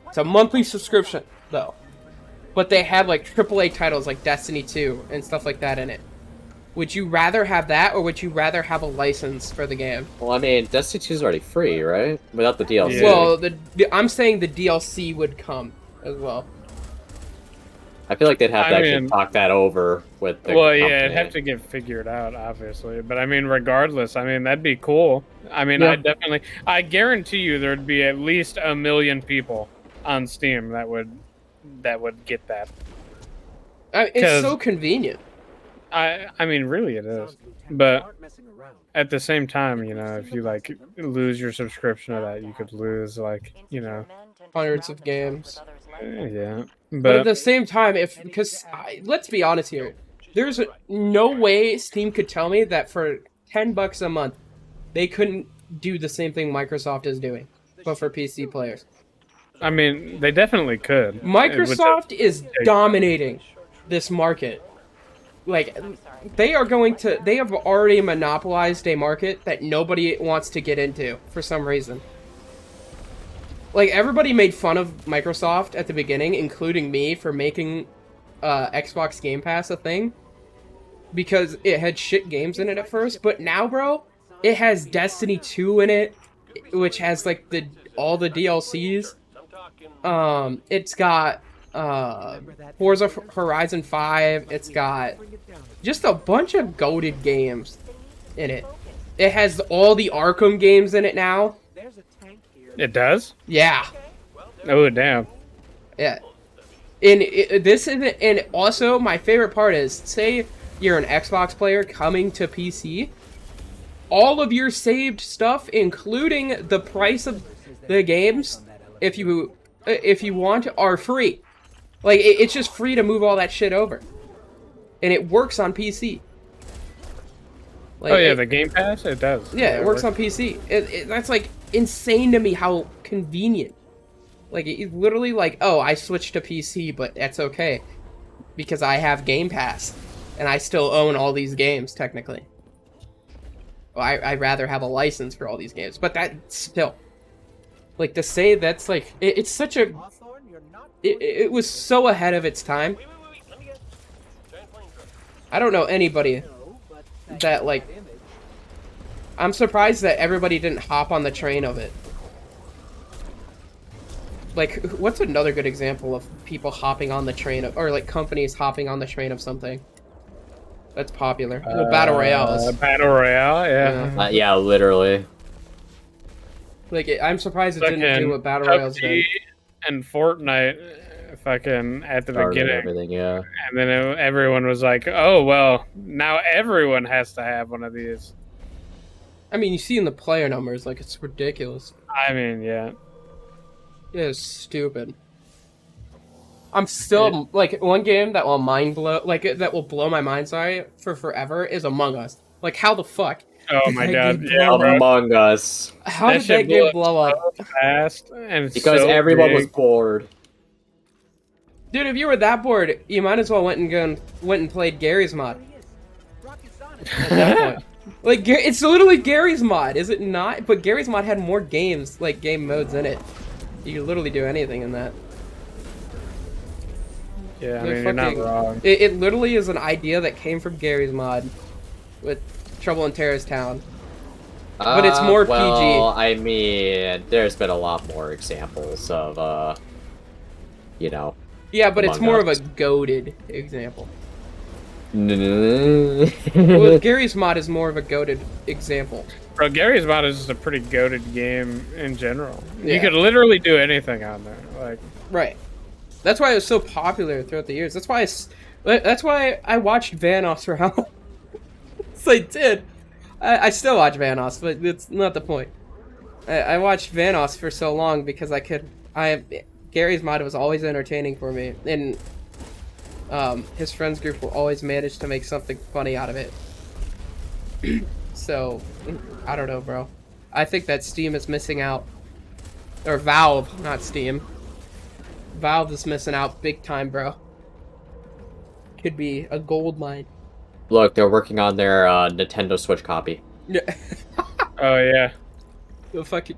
It's a monthly subscription, though. But they have, like, AAA titles like Destiny 2 and stuff like that in it. Would you rather have that, or would you rather have a license for the game? Well, I mean, Destiny 2 is already free, right? Without the DLC. Yeah. Well, I'm saying the DLC would come as well. I feel like they'd have to actually talk that over with the Well, yeah, company. it'd have to get figured out, obviously. But, I mean, regardless, I mean, that'd be cool. I mean, Yeah. I guarantee you there'd be at least 1 million people on Steam that would get that. It's so convenient. I mean, really it is. But at the same time, you know, if you, like, lose your subscription to that, you could lose, like, you know... Hundreds of games. Yeah. But at the same time, let's be honest here. There's no way Steam could tell me that for $10 a month, they couldn't do the same thing Microsoft is doing, but for PC players. I mean, they definitely could. Microsoft is dominating this market. Like, they have already monopolized a market that nobody wants to get into for some reason. Like, everybody made fun of Microsoft at the beginning, including me, for making Xbox Game Pass a thing. Because it had shit games in it at first. But now, bro, it has Destiny 2 in it, which has, like, all the DLCs. It's got Forza Horizon 5. It's got just a bunch of goated games in it. It has all the Arkham games in it now. It does? Yeah. Oh, damn. Yeah. And also, my favorite part is, say you're an Xbox player coming to PC, all of your saved stuff, including the price of the games, if you want, are free. Like, it's just free to move all that shit over. And it works on PC. Like, oh, yeah, the Game Pass? It does. Yeah, it works on PC. That's, like, insane to me how convenient. Like, it's literally like, oh, I switched to PC, but that's okay. Because I have Game Pass. And I still own all these games, technically. Well, I'd rather have a license for all these games. But that still... Like, to say that's, like... It's such a... It was so ahead of its time. I don't know anybody that, like... I'm surprised that everybody didn't hop on the train of it. Like, what's another good example of people hopping on the train or like companies hopping on the train of something that's popular? Well, battle royales. Battle royale, yeah. Yeah, literally. Like, I'm surprised it didn't do what battle royales did. And Fortnite, fucking at the beginning, everything, yeah. And then everyone was like, "Oh well, now everyone has to have one of these." I mean, you see in the player numbers, like it's ridiculous. I mean, yeah. It is stupid. I'm still like one game that will that will blow my mind. Sorry for forever is Among Us. Like how the fuck? Oh my god! Yeah, Among Us. How did that game blow up so fast? And because so everyone big. was bored. Dude, if you were that bored, you might as well went and played Gary's mod. At that point. Like it's literally Gary's mod, is it not? But Gary's mod had more games, like game modes in it. You could literally do anything in that. Yeah, I mean, you're not wrong. It literally is an idea that came from Gary's mod with Trouble in Terrorist Town. But it's more PG. I mean, there's been a lot more examples of, you know. Yeah, but it's more of a goated example. Well, Gary's mod is more of a goated example. Bro, Gary's mod is just a pretty goated game in general. Yeah. You could literally do anything on there, like. Right. That's why it was so popular throughout the years. That's why I watched Vanoss for how long? So I did. I still watch Vanoss, but it's not the point. I watched Vanoss for so long because Gary's mod was always entertaining for me, and his friends group will always manage to make something funny out of it. So, I don't know, bro. I think that Steam is missing out. Or Valve, not Steam. Valve is missing out big time, bro. Could be a gold mine. Look, they're working on their Nintendo Switch copy. Yeah. Oh, yeah. The fucking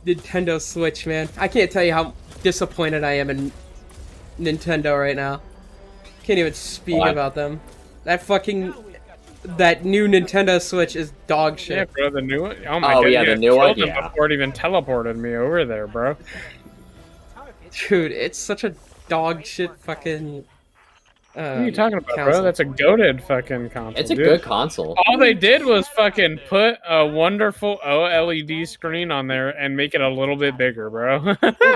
Nintendo Switch, man. I can't tell you how disappointed I am in Nintendo right now. Can't even speak about them. That new Nintendo Switch is dog shit. Yeah, bro, the new one. Oh my god, yeah, the new one. Yeah. Before it even teleported me over there, bro. Dude, it's such a dog shit fucking. What are you talking about, console. bro? That's a goated fucking console. It's a dude. good console. All they did was fucking put a wonderful OLED screen on there and make it a little bit bigger, bro.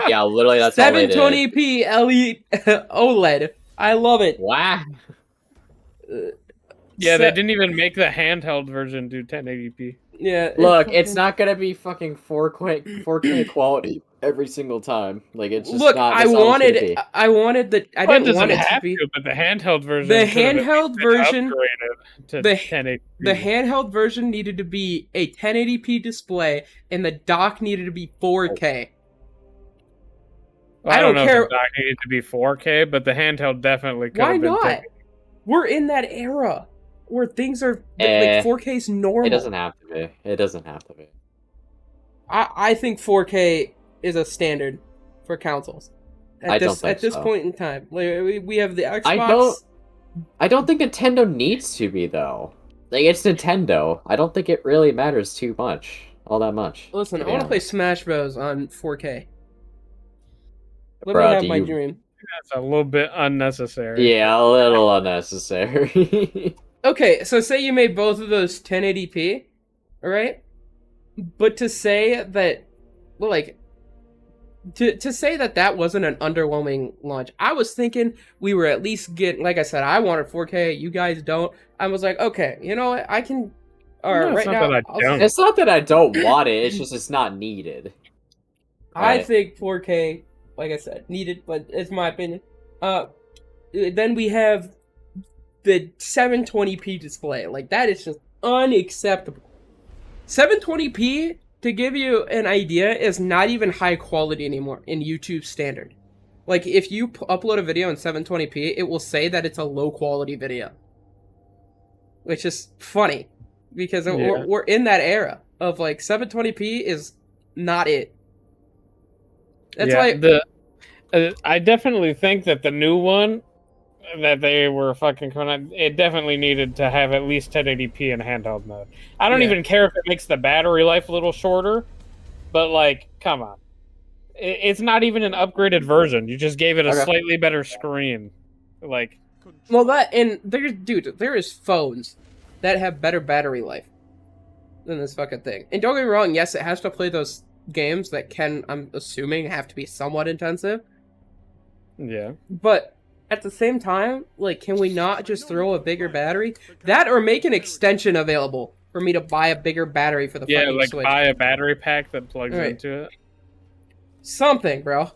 Yeah, literally that's 720p LED OLED. I love it. Wow. Yeah, they didn't even make the handheld version do 1080p. Yeah. Look, it's not gonna be fucking 4K quality every single time. Like it's just not. I wanted the. I didn't want it to be. But the handheld version. The handheld version. To 1080p. The handheld version needed to be a 1080p display, and the dock needed to be 4K. Well, I don't know if the dock needed to be 4K, but the handheld definitely could have been. Why not? We're in that era where things are like 4K is normal. It doesn't have to be. It doesn't have to be. I think 4K is a standard for consoles. At this point in time, we have the Xbox. I don't think Nintendo needs to be though. Like it's Nintendo. I don't think it really matters too much, all that much. Listen, I want to play Smash Bros on 4K. Let Bro, me have my dream. That's a little bit unnecessary. Yeah, a little unnecessary. Okay, so say you made both of those 1080p, alright? But to say that, like, to say that wasn't an underwhelming launch, I was thinking we were at least getting, like I said, I wanted 4K, you guys don't. I was like, okay, you know what, I can, right now. It's not that I don't want it, it's just it's not needed. Right? I think 4K, like I said, needed, but it's my opinion. Then we have the 720p display. Like, that is just unacceptable. 720p, to give you an idea, is not even high quality anymore in YouTube standard. Like, if you upload a video in 720p, it will say that it's a low quality video. Which is funny. Because we're in that era of, like, 720p is not it. That's why... I definitely think that the new one that they were fucking coming out, it definitely needed to have at least 1080p in handheld mode. I don't even care if it makes the battery life a little shorter, but like, come on. It's not even an upgraded version. You just gave it a Okay. slightly better screen. Like, Well, there is phones that have better battery life than this fucking thing. And don't get me wrong, yes, it has to play those games that can, I'm assuming, have to be somewhat intensive. yeah. But at the same time, like, can we not just throw a bigger battery? That or make an extension available for me to buy a bigger battery for the Yeah, fucking like Switch. buy a battery pack that plugs Right. into it. Something, bro.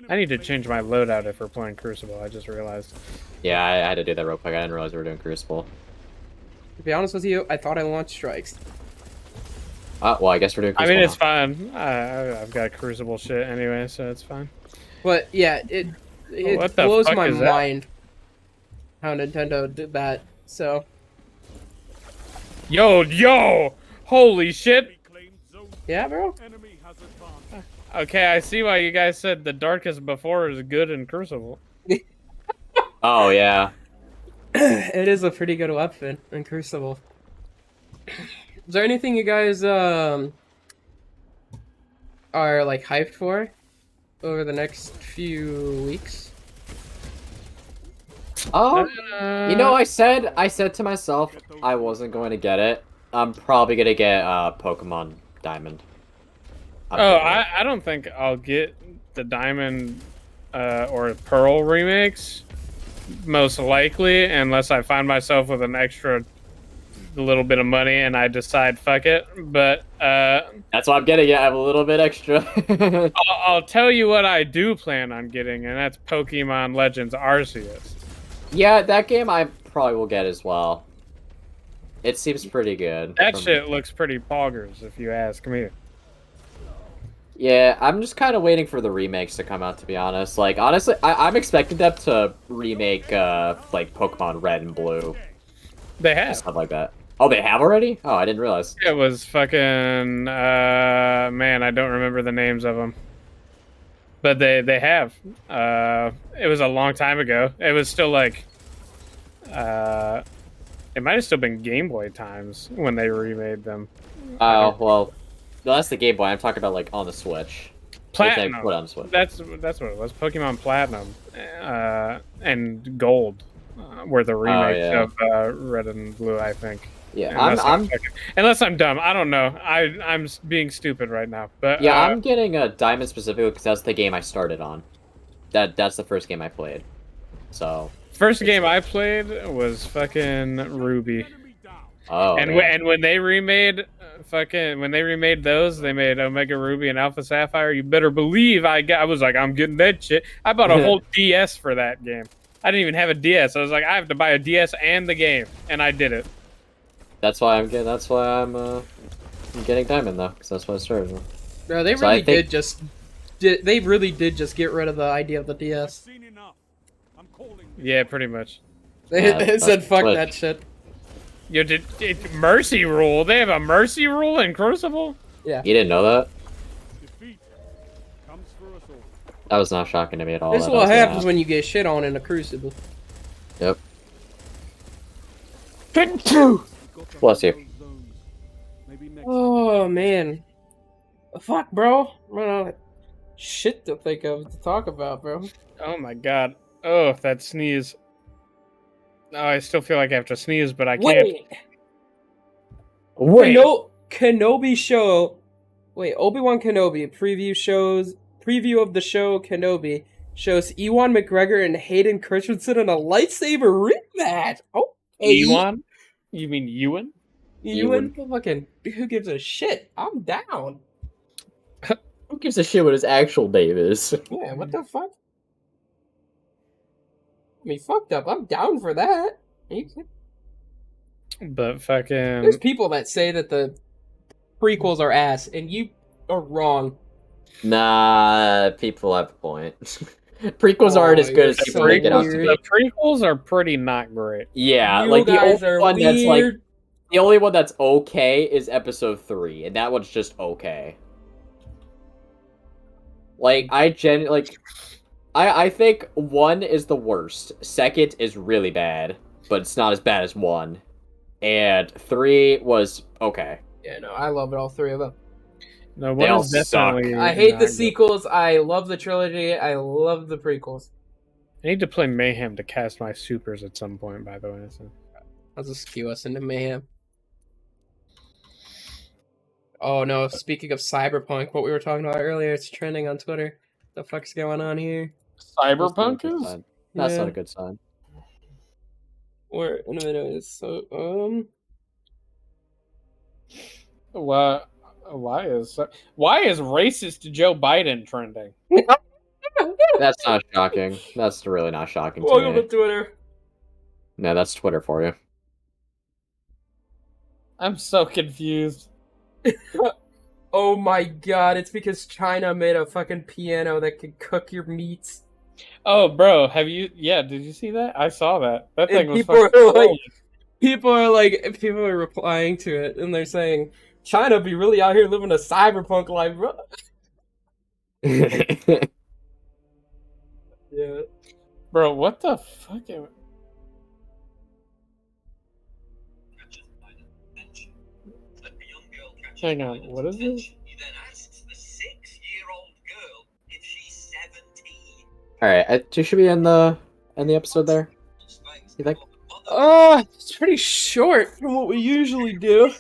I need to change my loadout if we're playing Crucible. I just realized. Yeah, I had to do that real quick. I didn't realize we were doing Crucible. To be honest with you, I thought I launched strikes. Well, I guess we're doing I Crucible mean, it's now. fine. I've got Crucible shit anyway, so it's fine. But yeah, it What the blows fuck my is that? mind how Nintendo did that. So Yo! Holy shit! yeah, bro. Okay, I see why you guys said the darkest before is good in Crucible. Oh, yeah. It is a pretty good weapon in Crucible. Is there anything you guys are like hyped for over the next few weeks? You know, I said to myself I wasn't going to get it. I'm probably gonna get Pokemon Diamond. I don't think I'll get the Diamond or Pearl remakes, most likely, unless I find myself with an extra little bit of money and I decide fuck it. But that's what I'm getting. Yeah, I have a little bit extra. I'll tell you what I do plan on getting, and that's Pokemon Legends Arceus. Yeah, that game I probably will get as well. It seems pretty good. That shit looks pretty poggers, if you ask me. Yeah, I'm just kind of waiting for the remakes to come out, to be honest. Like, honestly, I'm expecting them to remake, like, Pokemon Red and Blue. They have. Stuff like that. Oh, they have already? Oh, I didn't realize. It was fucking, man, I don't remember the names of them. But they have. It was a long time ago. It was still, like, it might have still been Game Boy times when they remade them. Oh, well, no, that's the Game Boy. I'm talking about, like, on the Switch. Platinum. They put on the Switch. That's what it was. Pokemon Platinum and Gold were the remakes of Red and Blue, I think. Yeah, unless I'm dumb. I don't know. I'm being stupid right now. But yeah, I'm getting a Diamond specifically because that's the game I started on. That's the first game I played. So first game I played was fucking Ruby. Oh, and when they remade those, they made Omega Ruby and Alpha Sapphire. You better believe I was like, I'm getting that shit. I bought a whole DS for that game. I didn't even have a DS. I was like, I have to buy a DS and the game, and I did it. That's why I'm getting Diamond though, because that's what I started with. No, they really they really did just get rid of the idea of the DS. Yeah, pretty much. They said fuck that shit. Yo, Mercy Rule? They have a Mercy Rule in Crucible? Yeah. You didn't know that? That was not shocking to me at all. This is what happens when you get shit on in a Crucible. Yep. Bless you. Oh man, fuck, bro. I'm running out of shit to think of to talk about, bro. Oh my god. Oh, that sneeze. Oh, I still feel like I have to sneeze, but I can't. Wait. Kenobi show. Wait, Obi-Wan Kenobi preview of the show Kenobi shows Ewan McGregor and Hayden Christensen in a lightsaber rematch. Oh, Ewan? You mean Ewan? Ewan? Fucking, who gives a shit? I'm down. Who gives a shit what his actual name is? Yeah, what the fuck? I mean, fucked up. I'm down for that. But fucking... There's people that say that the prequels are ass, and you are wrong. Nah, people have a point. Prequels aren't as good as people make it out to be. The prequels are pretty not great. Yeah, You like the guys only are one that's weird. like the only one that's okay is episode 3, and that one's just okay. Like I think 1 is the worst. 2nd is really bad, but it's not as bad as 1. And 3 was okay. Yeah, no, I love it, all three of them. No, They one all is suck. definitely. I hate not the good. sequels. I love the trilogy. I love the prequels. I need to play Mayhem to cast my supers at some point. By the way, so. I'll just cue us into mayhem. Oh no! Speaking of Cyberpunk, what we were talking about earlier, it's trending on Twitter. The fuck's going on here? Cyberpunk That's not a good is. sign. That's Yeah. not a good sign. Or in a minute, so Why is racist Joe Biden trending? That's not shocking. That's really not shocking to welcome to me. Twitter. No, that's Twitter for you. I'm so confused. Oh my god! It's because China made a fucking piano that could cook your meats. Oh, bro, have you? Yeah, did you see that? I saw that. That And thing was people fucking are like, cool. people are replying to it, and they're saying, China be really out here living a cyberpunk life, bro. Yeah. Bro, what the fuck? Hang on, what is this? He then asks the 6-year-old girl if she's 17. All right, should we end the episode there? You think? It's pretty short from what we usually do.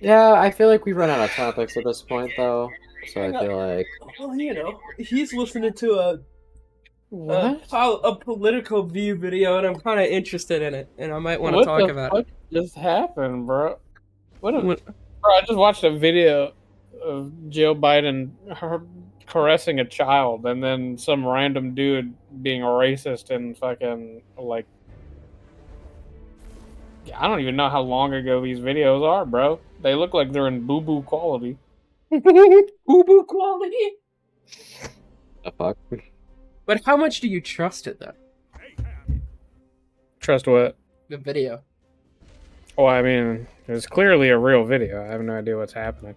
Yeah, I feel like we've run out of topics at this point, though. So I feel like Well, he's listening to a political view video, and I'm kind of interested in it, and I might want to talk about it. What just happened, bro? Bro, I just watched a video of Joe Biden caressing a child, and then some random dude being racist and fucking like. I don't even know how long ago these videos are, bro. They look like they're in boo-boo quality. Boo-boo quality? the fuck. But how much do you trust it, though? Trust what? The video. Well, I mean, it's clearly a real video. I have no idea what's happening.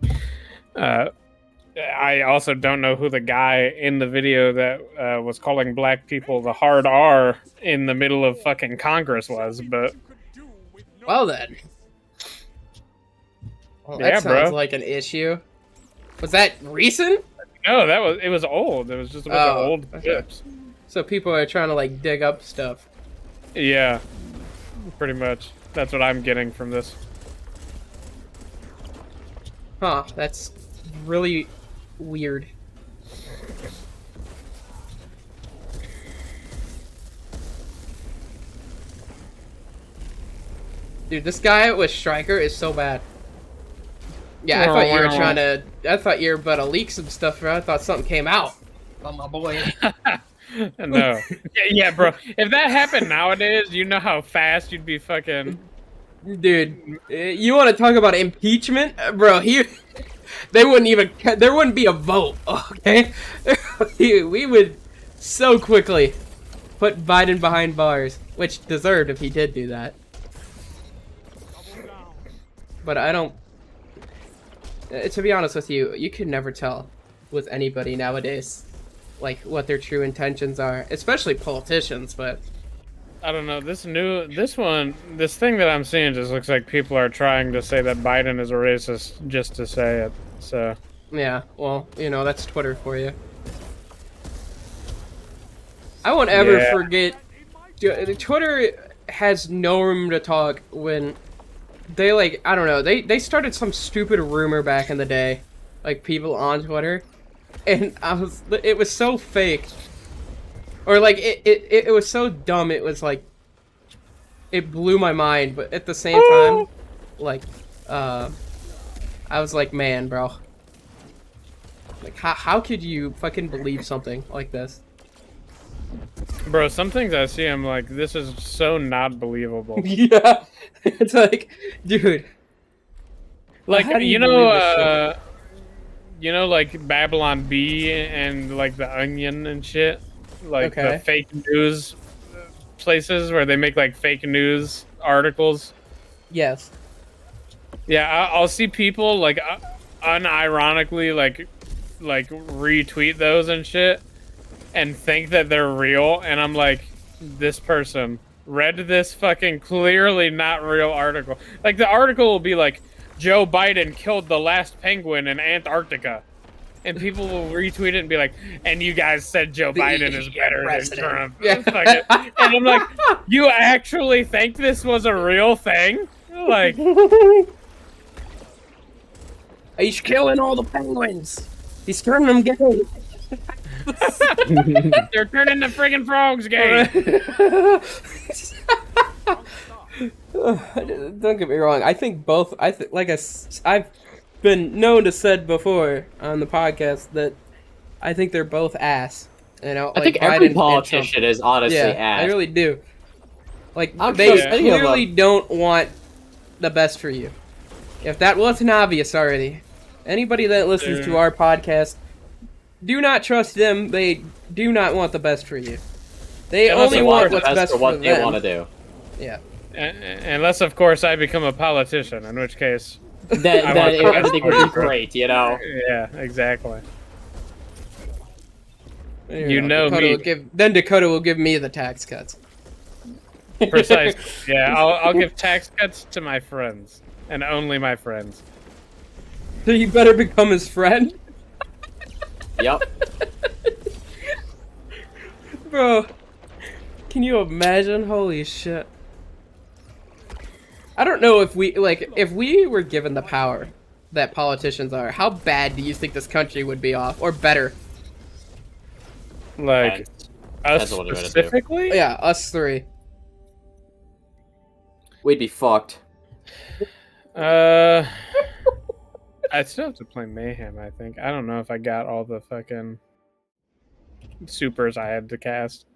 I also don't know who the guy in the video that was calling black people the hard R in the middle of fucking Congress was, but... Well then. Well, that Yeah, sounds bro. like an issue. Was that recent? No, it was old. It was just a bunch of old clips. So people are trying to like dig up stuff. Yeah, pretty much. That's what I'm getting from this. Huh, that's really weird. Dude, this guy with Striker is so bad. Yeah, I thought you were trying to... I thought you were about to leak some stuff, bro. I thought something came out. Oh, my boy. No. Yeah, bro. If that happened nowadays, you know how fast you'd be fucking... Dude, you want to talk about impeachment? Bro, here... They wouldn't even... There wouldn't be a vote, okay? We would so quickly put Biden behind bars, which deserved if he did do that. But I don't... To be honest with you, you can never tell with anybody nowadays, like, what their true intentions are. Especially politicians, but... I don't know. This thing that I'm seeing just looks like people are trying to say that Biden is a racist just to say it, so... Yeah, well, you know, that's Twitter for you. I won't ever forget... Twitter has no room to talk when... They, like, I don't know, they started some stupid rumor back in the day. Like, people on Twitter. And it was so fake. Or, like, it was so dumb, it was, like, it blew my mind. But at the same time, like, I was like, man, bro. Like, how could you fucking believe something like this? Bro, some things I see, I'm like, this is so not believable. Yeah. It's like, dude. Like, how do you believe this know, like Babylon Bee and like the Onion and shit, like the fake news places where they make like fake news articles. Yes. Yeah, I'll see people like unironically like retweet those and shit and think that they're real, and I'm like, this person read this fucking clearly not real article. Like, the article will be like, Joe Biden killed the last penguin in Antarctica. And people will retweet it and be like, and you guys said Joe Biden is better president. than Trump. Yeah. And I'm like, you actually think this was a real thing? Like, he's killing all the penguins. He's turning them gay. they're turning the friggin' frogs gay. Don't get me wrong. I think both. I've been known to said before on the podcast that I think they're both ass. You know, I think every politician is honestly ass. I really do. Like I'm they sure any of clearly them. don't want the best for you. If that wasn't obvious already, anybody that listens to our podcast, do not trust them. They do not want the best for you. They only want what's best for what they them. want to do. Yeah. Unless, of course, I become a politician, in which case... Then everything would be great, you know? Yeah, exactly. You know Dakota me. then Dakota will give me the tax cuts. Precisely. Yeah, I'll give tax cuts to my friends. And only my friends. So you better become his friend? Yep. Bro, can you imagine? Holy shit. I don't know if we were given the power that politicians are, how bad do you think this country would be off? Or better? Like, us what they're gonna do. specifically? Yeah, us three. We'd be fucked. I'd still have to play Mayhem, I think. I don't know if I got all the fucking supers I had to cast.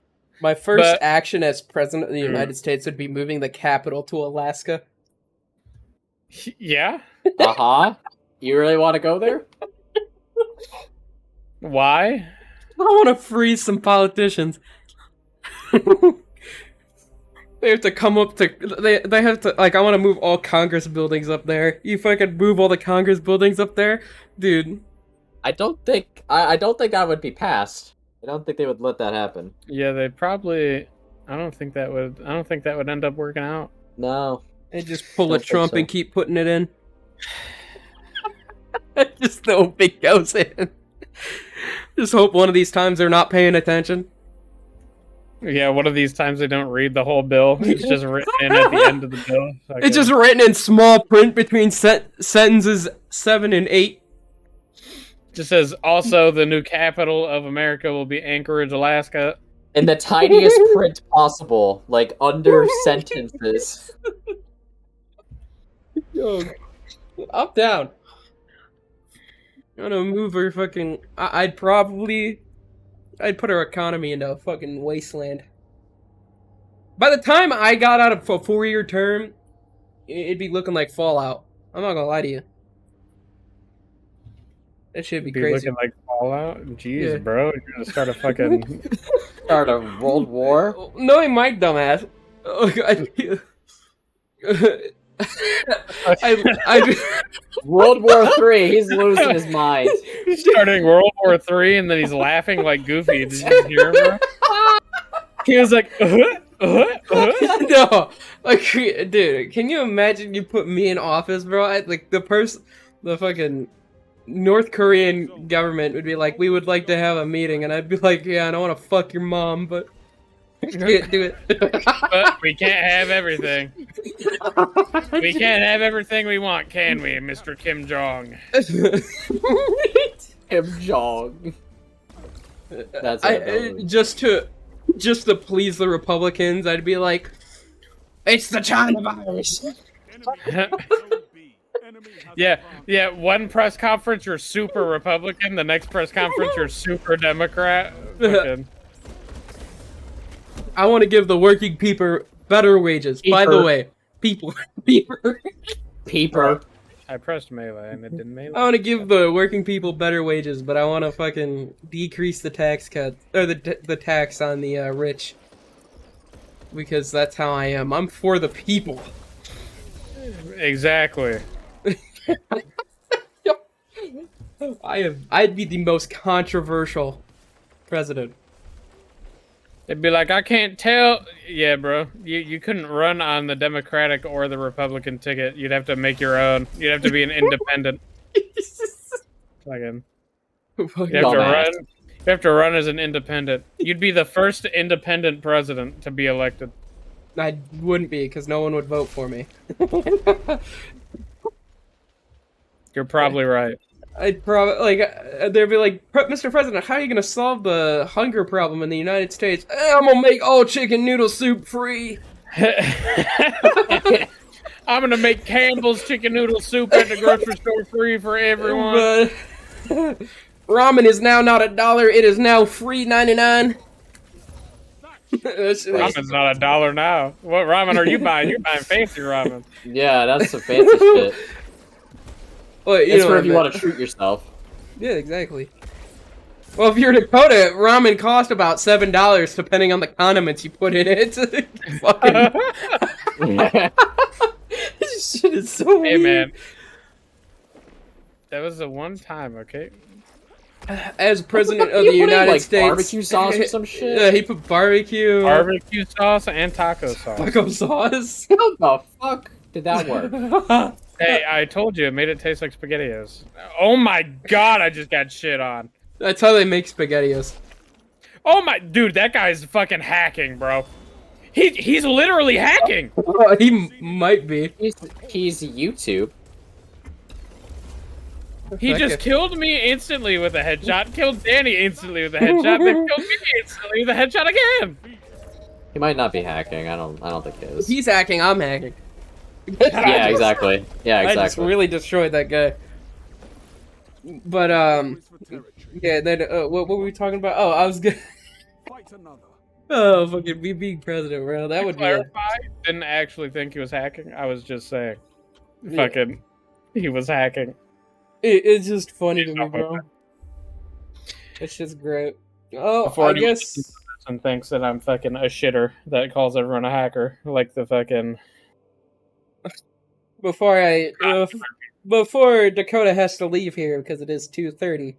My first action as president of the United States would be moving the capital to Alaska. Yeah? Uh-huh. You really want to go there? Why? I want to freeze some politicians. They have to come up to... They have to... Like, I want to move all Congress buildings up there. You fucking move all the Congress buildings up there? Dude. I don't think that would be passed. I don't think they would let that happen. Yeah, they probably... I don't think that would end up working out. No. They just pull a Don't think Trump so. and keep putting it in. Just hope it goes in. Just hope one of these times they're not paying attention. Yeah, one of these times they don't read the whole bill. It's just written in at the end of the bill. It's just written in small print between sentences 7 and 8. Just says, also, the new capital of America will be Anchorage, Alaska. In the tiniest print possible, like under sentences. Yo, up, down. I'm gonna move her fucking... I'd put our economy into a fucking wasteland. By the time I got out of a 4-year term, it'd be looking like Fallout. I'm not gonna lie to you. That should be crazy. Looking like Fallout? Jeez, Yeah. bro. You're gonna start a fucking... Start a world war. Knowing my dumbass... World War III. He's losing his mind. starting World War III, and then he's laughing like Goofy. Did you hear him, bro? He was like, No, like, dude, can you imagine you put me in office, bro? The fucking North Korean government would be like, we would like to have a meeting, and I'd be like, yeah, I don't want to fuck your mom, but I can't do it. But we can't have everything. We can't have everything we want, can we, Mr. Kim Jong? Kim Jong. That's just to please the Republicans, I'd be like, it's the China virus. Yeah. One press conference you're super Republican, the next press conference you're super Democrat. Fucking... I want to give the working people better wages. By the way, peeper. I pressed melee and it didn't melee. I want to give the working people better wages, but I want to fucking decrease the tax cut or the tax on the rich, because that's how I am. I'm for the people. Exactly. I'd be the most controversial president. They'd be like, I can't tell. Yeah, bro. You couldn't run on the Democratic or the Republican ticket. You'd have to make your own. You'd have to be an independent. Fucking. You have to run. You have to run as an independent. You'd be the first independent president to be elected. I wouldn't be, because no one would vote for me. You're probably right. I'd probably they'd be like, Mr. President, how are you gonna solve the hunger problem in the United States? I'm gonna make all chicken noodle soup free. I'm gonna make Campbell's chicken noodle soup at the grocery store free for everyone. But ramen is now not $1; it is now free 99. Ramen's not $1 now. What ramen are you buying? You're buying fancy ramen. Yeah, that's some fancy shit. Well, it's for if you want to treat yourself. Yeah, exactly. Well, if you're Dakota, ramen cost about $7, depending on the condiments you put in it. Fucking. This shit is so weird. Hey, man. That was the one time, okay? As president of the United States, barbecue sauce or some shit. He put barbecue sauce and taco sauce. Taco sauce. How the fuck did that work? Hey, I told you, it made it taste like SpaghettiOs. Oh my god, I just got shit on. That's how they make SpaghettiOs. Oh my, dude, that guy's fucking hacking, bro. He's literally hacking. He might be. He's YouTube. He just killed me instantly with a headshot, killed Danny instantly with a headshot, then killed me instantly with a headshot again. He might not be hacking. I don't think he is. He's hacking. I'm hacking. Yeah, exactly. Yeah, exactly. I just really destroyed that guy. But yeah. Then what were we talking about? Oh, I was gonna. Oh, fucking me being president, bro. That would clarify. Didn't actually think he was hacking. I was just saying, fucking, he was hacking. It's just funny to me, bro. It's just great. Oh, Before I guess. And thinks that I'm fucking a shitter that calls everyone a hacker, like the fucking. Before Dakota has to leave here because it is 2:30,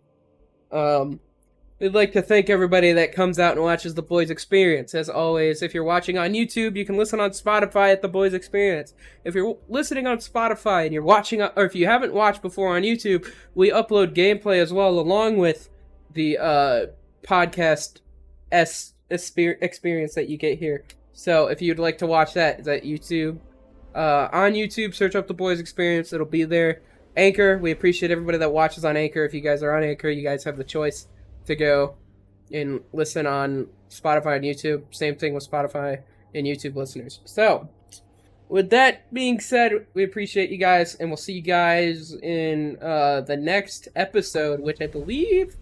we'd like to thank everybody that comes out and watches The Boys Experience. As always, if you're watching on YouTube, you can listen on Spotify at The Boys Experience. If you're listening on Spotify and you're watching, or if you haven't watched before on YouTube, we upload gameplay as well, along with the podcast experience that you get here. So if you'd like to watch that, it's at YouTube. On YouTube, search up The Boys Experience. It'll be there. Anchor, we appreciate everybody that watches on Anchor. If you guys are on Anchor, you guys have the choice to go and listen on Spotify and YouTube. Same thing with Spotify and YouTube listeners. So, with that being said, we appreciate you guys, and we'll see you guys in the next episode, which I believe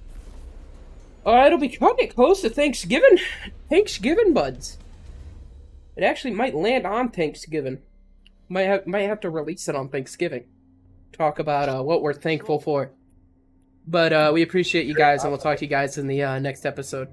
it'll be kind of close to Thanksgiving. Thanksgiving, buds. It actually might land on Thanksgiving. Might have to release it on Thanksgiving. Talk about what we're thankful for. But we appreciate you guys, and we'll talk to you guys in the next episode.